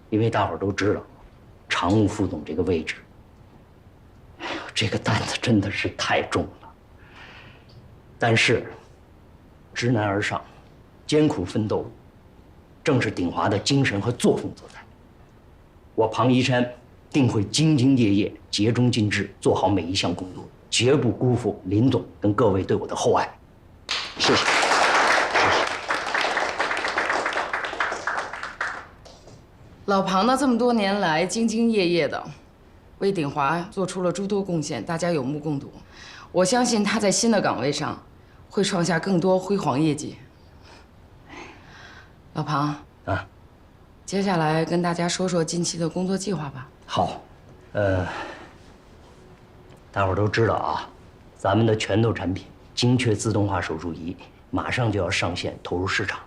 因为大伙儿都知道，常务副总这个位置，哎呦，这个担子真的是太重了。但是，知难而上，艰苦奋斗，正是鼎华的精神和作风所在。我庞一山定会兢兢业业、竭忠尽智，做好每一项工作，绝不辜负林总跟各位对我的厚爱。谢谢。老庞呢，这么多年来兢兢业业的，为鼎华做出了诸多贡献，大家有目共睹。我相信他在新的岗位上会创下更多辉煌业绩。老庞啊，接下来跟大家说说近期的工作计划吧。好，大伙儿都知道啊，咱们的拳头产品精确自动化手术仪马上就要上线投入市场。